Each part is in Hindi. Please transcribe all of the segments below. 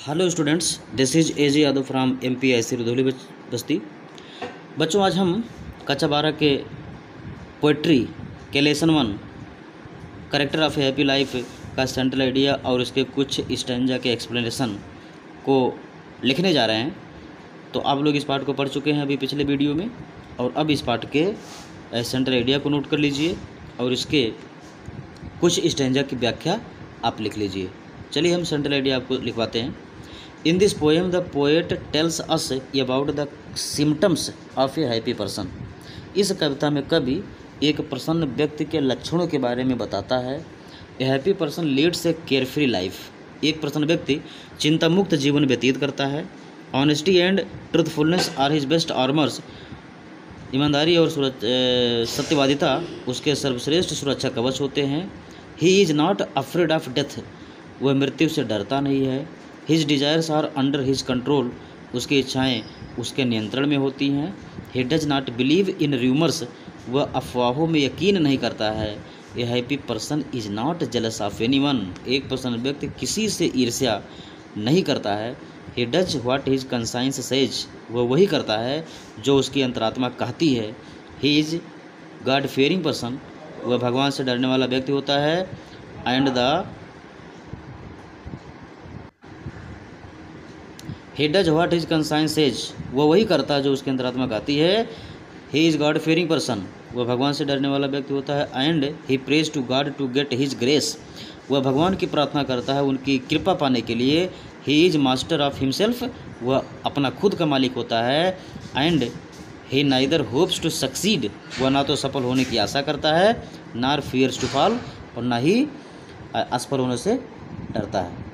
Hello students, this is AG Yadav from MPIC Rudhauli बस्ती। बच्चों, आज हम कक्षा 12 के पोइट्री के lesson 1 character of happy life का सेंट्रल आइडिया और इसके कुछ स्टैंजा के एक्सप्लेनेशन को लिखने जा रहे हैं। तो आप लोग इस पार्ट को पढ़ चुके हैं अभी पिछले वीडियो में, और अब इस पार्ट के सेंट्रल आइडिया को नोट कर लीजिए और इसके कुछ स्टैंजा की व्याख्या आप लिख लीजिए। चलिए हम सेंट्रल आइडिया आपको लिखवाते हैं। In this poem the poet tells us about the symptoms of a happy person. इस कविता में कवि एक प्रसन्न व्यक्ति के लक्षणों के बारे में बताता है। A happy person leads a carefree life. एक प्रसन्न व्यक्ति चिंता मुक्त जीवन व्यतीत करता है। Honesty and truthfulness are his best armours. ईमानदारी और सत्यवादिता उसके सर्वश्रेष्ठ सुरक्षा कवच होते हैं। He is not afraid of death. वह मृत्यु से डरता नहीं है। His desires are under his control. उसकी इच्छाएं उसके नियंत्रण में होती हैं। He does not believe in rumours. वह अफवाहों में यकीन नहीं करता है। A happy person is not jealous of anyone. एक प्रसन्न व्यक्ति किसी से ईर्ष्या नहीं करता है। He does what his conscience says. वह वही करता है जो उसकी अंतरात्मा कहती है। He is God fearing person. वह भगवान से डरने वाला व्यक्ति होता है। And the he does what his conscience says. वह वही करता है जो उसकी अंतरात्मा कहती है। He is God fearing person. वह भगवान से डरने वाला व्यक्ति होता है। And he prays to God to get his grace. वह भगवान की प्रार्थना करता है उनकी कृपा पाने के लिए। He is master of himself. वह अपना खुद का मालिक होता है। And he neither hopes to succeed. वह ना तो सफल होने की आशा करता है, नार फियर्स टू फॉल, और ना ही असफल होने से डरता है।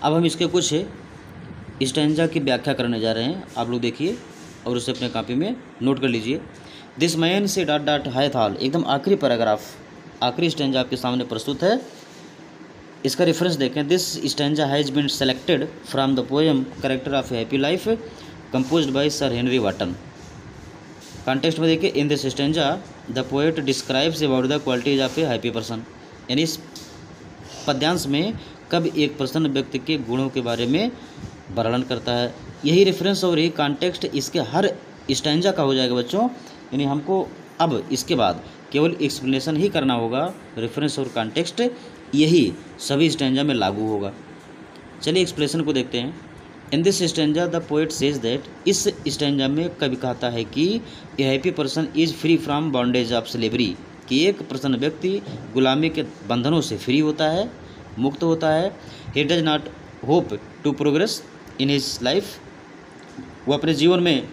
अब हम इसके कुछ स्टैंजा की व्याख्या करने जा रहे हैं। आप लोग देखिए और उसे अपने कॉपी में नोट कर लीजिए। दिस मैन से डॉट डॉट हाई थाल। एकदम आखिरी पैराग्राफ, आखिरी स्टैंजा आपके सामने प्रस्तुत है। इसका रेफरेंस देखें। This stanza has been selected from the poem character of happy life composed by sir Henry Wotton. Context में देखिए। In this stanza the poet describes about the qualities of a happy person. यानी इस पद्यांश में कब एक प्रसन्न व्यक्ति के गुणों के बारे में वर्णन करता है। यही रेफरेंस और यही कॉन्टेक्स्ट इसके हर स्टैंजा का हो जाएगा बच्चों। यानी हमको अब इसके बाद केवल एक्सप्लेनेशन ही करना होगा। रेफरेंस और कॉन्टेक्स्ट यही सभी स्टैंजा में लागू होगा। चलिए एक्सप्लेनेशन को देखते हैं। इन this stanza the poet says that. इस स्टैंजा में कवि कहता है कि ए happy person is free from bondage of slavery. कि एक प्रसन्न व्यक्ति गुलामी के बंधनों से फ्री होता है, मुक्त होता है। He does not hope to progress in his life. वो अपने जीवन में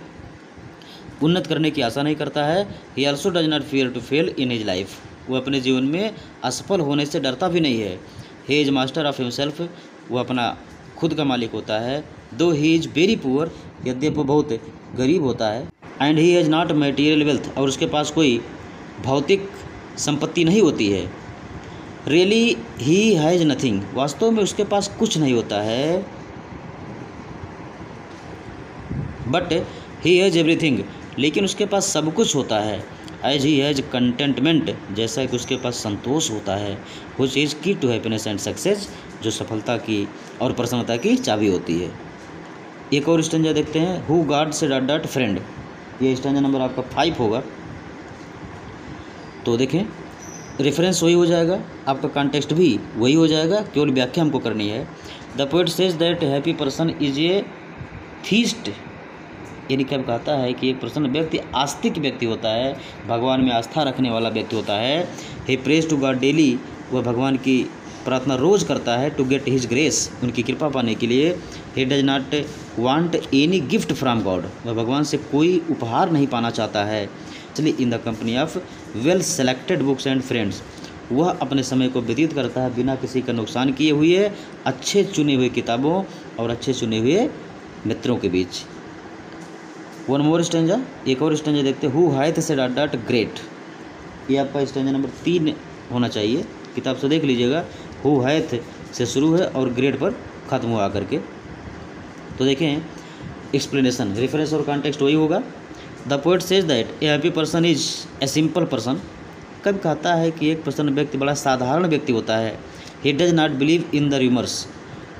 उन्नत करने की आशा नहीं करता है। He also does not fear to fail in his life. वो अपने जीवन में असफल होने से डरता भी नहीं है। He is master of himself. वो अपना खुद का मालिक होता है। दो ही इज वेरी पुअर। यद्यपि वो बहुत गरीब होता है। And he has not material wealth. और उसके पास कोई भौतिक संपत्ति नहीं होती है। Really he has nothing. वास्तव में उसके पास कुछ नहीं होता है। But he has everything. लेकिन उसके पास सब कुछ होता है। As he has contentment. जैसा कि उसके पास संतोष होता है। Which is key to happiness and success. जो सफलता की और प्रसन्नता की चाबी होती है। एक और स्टैंजा देखते हैं। हु गॉड से डॉट डॉट फ्रेंड। ये स्टैंजा नंबर आपका 5 होगा। तो देखें, रेफरेंस वही हो जाएगा, आपका कॉन्टेक्स्ट भी वही हो जाएगा, केवल व्याख्या हमको करनी है। The poet says that happy person is a theist. यानी क्या कहता है कि एक प्रसन्न व्यक्ति आस्तिक व्यक्ति होता है, भगवान में आस्था रखने वाला व्यक्ति होता है। He prays to God daily. वह भगवान की प्रार्थना रोज़ करता है। To get his grace. उनकी कृपा पाने के लिए। He does not want any gift from God. वह भगवान से कोई उपहार नहीं पाना चाहता है। चलिए in the company of well selected books and friends. वह अपने समय को व्यतीत करता है बिना किसी का नुकसान किए हुए, अच्छे चुने हुए किताबों और अच्छे चुने हुए मित्रों के बीच। वन मोर स्टैंजा, एक और स्टैंजा देखते हैं। हु हैथ से डॉट डॉट ग्रेट। ये आपका स्टैंजा नंबर 3 होना चाहिए। किताब से देख लीजिएगा। हु हैथ से शुरू है और ग्रेट पर ख़त्म हुआ करके। तो देखें एक्सप्लेनेशन, रेफरेंस और कॉन्टेक्स्ट वही होगा। The poet says that A happy person is a simple person. कब कहता है कि एक प्रसन्न व्यक्ति बड़ा साधारण व्यक्ति होता है। He does not believe in the rumours,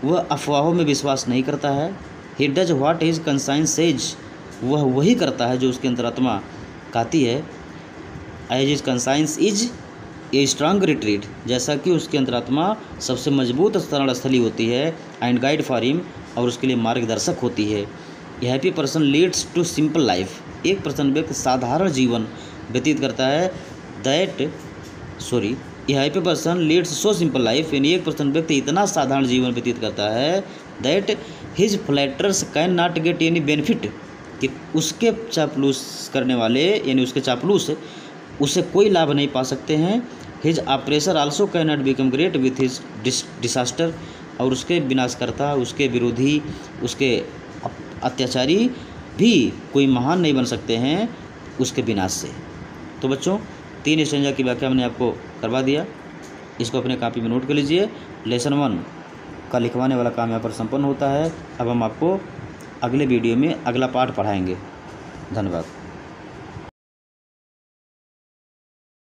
वह अफवाहों में विश्वास नहीं करता है। He does what his conscience says, वह वही करता है जो उसकी अंतरात्मा कहती है। As is conscience is a strong retreat, जैसा कि उसकी अंतरात्मा सबसे मजबूत शरण स्थली होती है। एंड गाइड फॉर हिम, और उसके लिए मार्गदर्शक होती है। A happy person leads to simple life, एक प्रसन्न व्यक्ति साधारण जीवन व्यतीत करता है। A happy person leads so simple life, यानी एक प्रसन्न व्यक्ति इतना साधारण जीवन व्यतीत करता है that his flutters can not get any benefit, कि उसके चापलूस करने वाले यानी उसके चापलूस उससे कोई लाभ नहीं पा सकते हैं। His oppressor also can not become great with his disaster, और उसके विनाशकर्ता, उसके विरोधी, उसके अत्याचारी भी कोई महान नहीं बन सकते हैं उसके विनाश से। तो बच्चों 3 स्टैंजा की व्याख्या मैंने आपको करवा दिया, इसको अपने कॉपी में नोट कर लीजिए। लेसन 1 का लिखवाने वाला काम यहाँ पर संपन्न होता है। अब हम आपको अगले वीडियो में अगला पाठ पढ़ाएंगे। धन्यवाद।